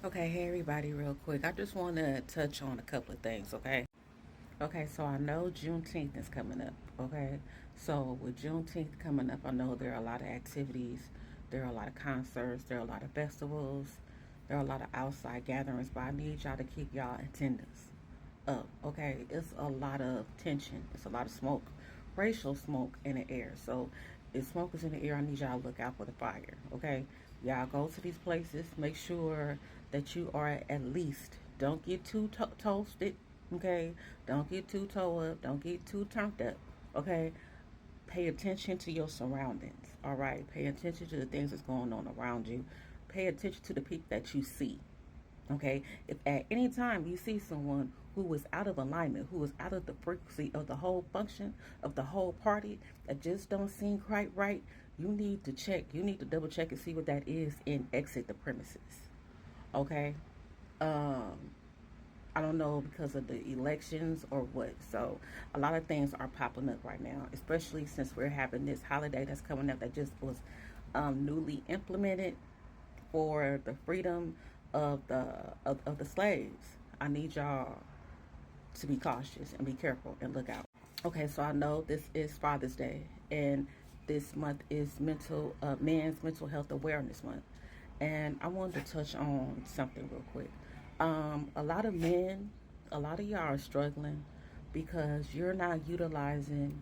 Okay, hey everybody, real quick. I just want to touch on a couple of things, okay? Okay, so I know Juneteenth is coming up, okay? So with Juneteenth coming up, I know there are a lot of activities, there are a lot of concerts, there are a lot of festivals, there are a lot of outside gatherings, but I need y'all to keep y'all attendance up, okay? It's a lot of tension, it's a lot of smoke, racial smoke in the air. So if smoke is in the air, I need y'all to look out for the fire, okay? Y'all go to these places, make sure that you are at least, don't get too toasted, okay? Don't get too toe up, don't get too turned up, okay? Pay attention to your surroundings, all right? Pay attention to the things that's going on around you. Pay attention to the people that you see, okay? If at any time you see someone who is out of alignment, who is out of the frequency of the whole function of the whole party, that just don't seem quite right, you need to check. You need to double check and see what that is and exit the premises, okay? Um, I don't know because of the elections or what. So a lot of things are popping up right now, especially since we're having this holiday that's coming up that just was newly implemented for the freedom of the slaves. I need y'all to be cautious and be careful and look out. Okay, so I know this is Father's Day, and this month is Men's Mental Health Awareness Month, and I wanted to touch on something real quick. A lot of men, a lot of y'all are struggling because you're not utilizing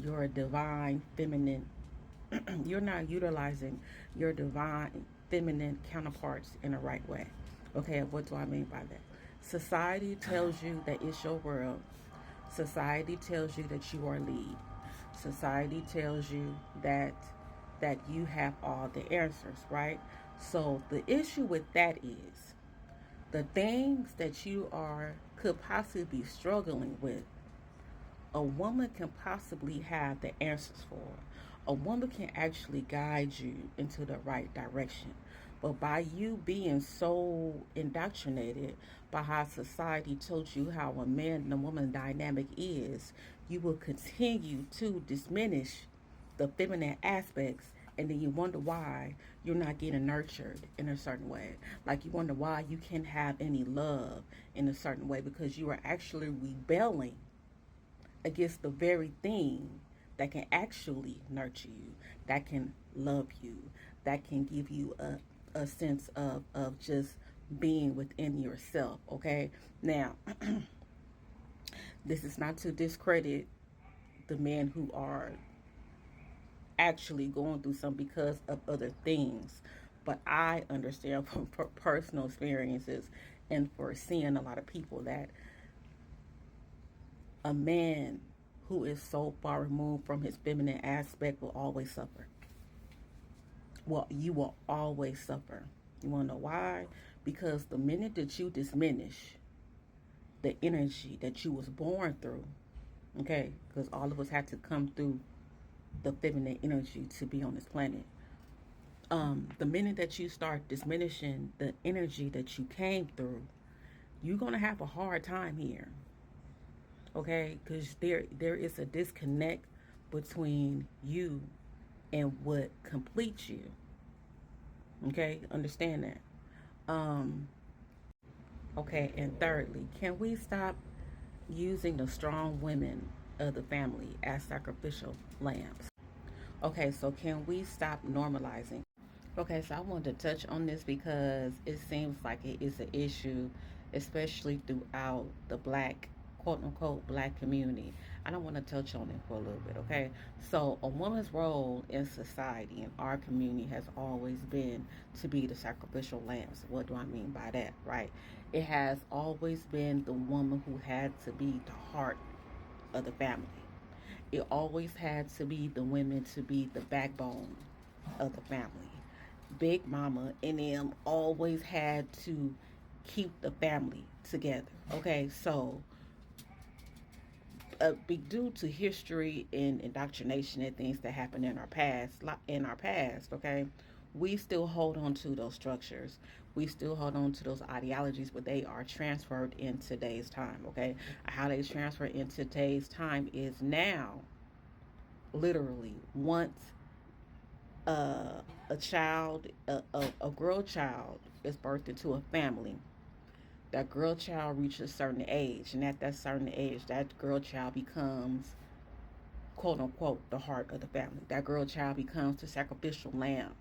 your divine feminine. You're not utilizing your divine feminine counterparts in the right way. Okay, what do I mean by that? Society tells you that it's your world. Society tells you that you are lead. Society tells you that you have all the answers, right? So the issue with that is the things that you are could possibly be struggling with, a woman can possibly have the answers for. A woman can actually guide you into the right direction. But by you being so indoctrinated by how society told you how a man and a woman dynamic is, you will continue to diminish the feminine aspects, and then you wonder why you're not getting nurtured in a certain way. Like you wonder why you can't have any love in a certain way because you are actually rebelling against the very thing that can actually nurture you, that can love you, that can give you a sense of just being within yourself, okay? Now, this is not to discredit the men who are actually going through some because of other things, but I understand from personal experiences and for seeing a lot of people that a man who is so far removed from his feminine aspect will always suffer. Well, you will always suffer. You want to know why? Because the minute that you diminish the energy that you was born through, okay, because all of us had to come through the feminine energy to be on this planet. The minute that you start diminishing the energy that you came through, you're gonna have a hard time here, okay? Because there is a disconnect between you and what completes you. Okay, understand that. Um, okay, and thirdly, can we stop using the strong women of the family as sacrificial lambs? Okay, so can we stop normalizing? Okay, so I wanted to touch on this because it seems like it is an issue, especially throughout the black, quote unquote, black community. I don't want to touch on it for a little bit, okay? So, a woman's role in society, in our community, has always been to be the sacrificial lamb. So what do I mean by that, right? It has always been the woman who had to be the heart of the family. It always had to be the women to be the backbone of the family. Big Mama and them always had to keep the family together. Okay, so due to history and indoctrination and things that happened in our past, okay, we still hold on to those structures. We still hold on to those ideologies, but they are transferred in today's time. Okay, how they transfer in today's time is now, literally, once a child, a girl child is birthed into a family. That girl child reaches a certain age, and at that certain age, that girl child becomes, quote unquote, the heart of the family. That girl child becomes the sacrificial lamb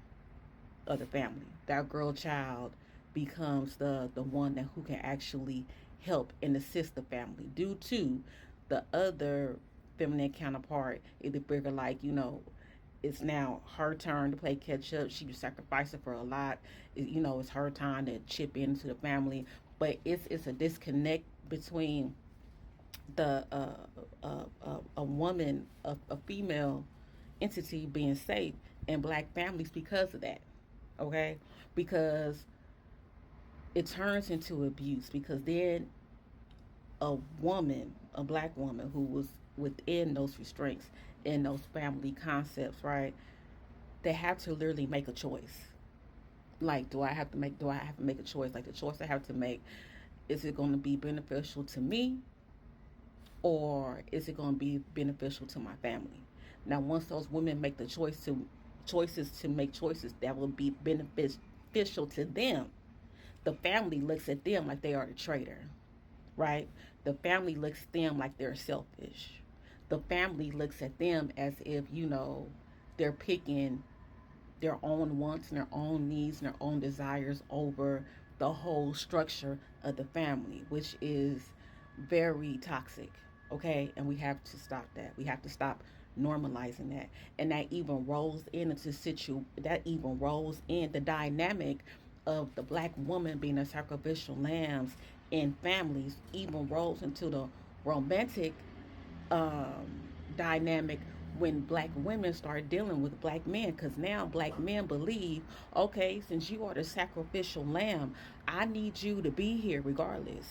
of the family. That girl child becomes the one that who can actually help and assist the family due to the other feminine counterpart either figure like, it's now her turn to play catch up. She was sacrificing for a lot. It's her time to chip into the family. But it's a disconnect between the a woman, a female entity being safe in black families because of that. Okay, because it turns into abuse. Because then a black woman who was within those restraints in those family concepts, right? They have to literally make a choice. Like, do I have to make a choice? Like, the choice I have to make, is it going to be beneficial to me, or is it going to be beneficial to my family? Now, once those women make the choices to make choices that will be beneficial to them, the family looks at them like they are the traitor, right? The family looks at them like they're selfish. The family looks at them as if, they're picking their own wants and their own needs and their own desires over the whole structure of the family, which is very toxic. Okay, and we have to stop that. We have to stop normalizing that, and that even rolls in the dynamic of the black woman being a sacrificial lambs in families, even rolls into the romantic um, dynamic when black women start dealing with black men, because now black men believe, okay, since you are the sacrificial lamb, I need you to be here regardless.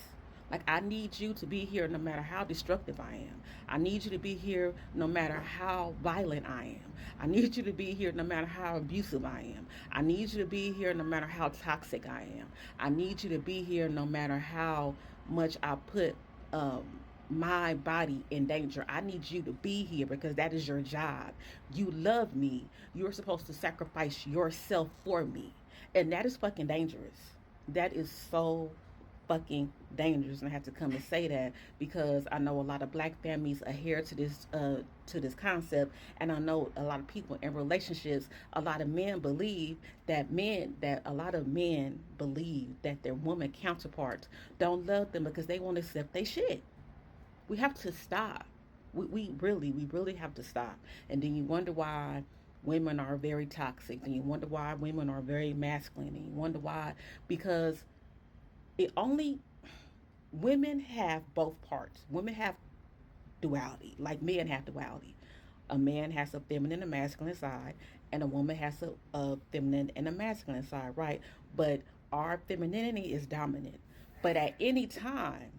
Like, I need you to be here no matter how destructive I am. I need you to be here no matter how violent I am. I need you to be here no matter how abusive I am. I need you to be here no matter how toxic I am. I need you to be here no matter how much I put um, my body in danger. I need you to be here because that is your job. You love me. You're supposed to sacrifice yourself for me. And that is fucking dangerous. That is so fucking dangerous, and I have to come and say that because I know a lot of black families adhere to this concept, and I know a lot of people in relationships, a lot of men believe that a lot of men believe that their woman counterparts don't love them because they won't accept their shit. We have to stop. We really have to stop. And then you wonder why women are very toxic. Then you wonder why women are very masculine. And you wonder why, because it only women have both parts. Women have duality, like men have duality. A man has a feminine and masculine side, and a woman has a feminine and a masculine side, right? But our femininity is dominant. But at any time,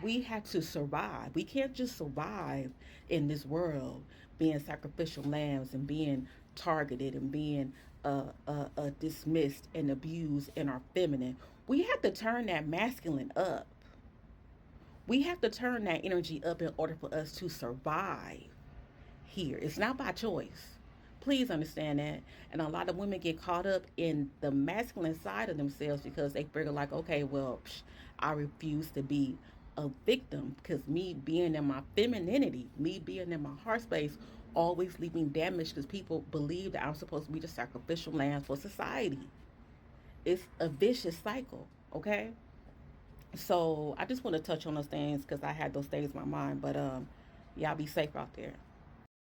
we have to survive. We can't just survive in this world being sacrificial lambs and being targeted and being dismissed and abused in our feminine. We have to turn that masculine up. We have to turn that energy up in order for us to survive here. It's not by choice. Please understand that. And a lot of women get caught up in the masculine side of themselves because they figure like, okay, well, I refuse to be a victim because me being in my femininity, me being in my heart space, always leaving damage because people believe that I'm supposed to be the sacrificial lamb for society. It's a vicious cycle, okay? So I just want to touch on those things because I had those things in my mind. But y'all be safe out there.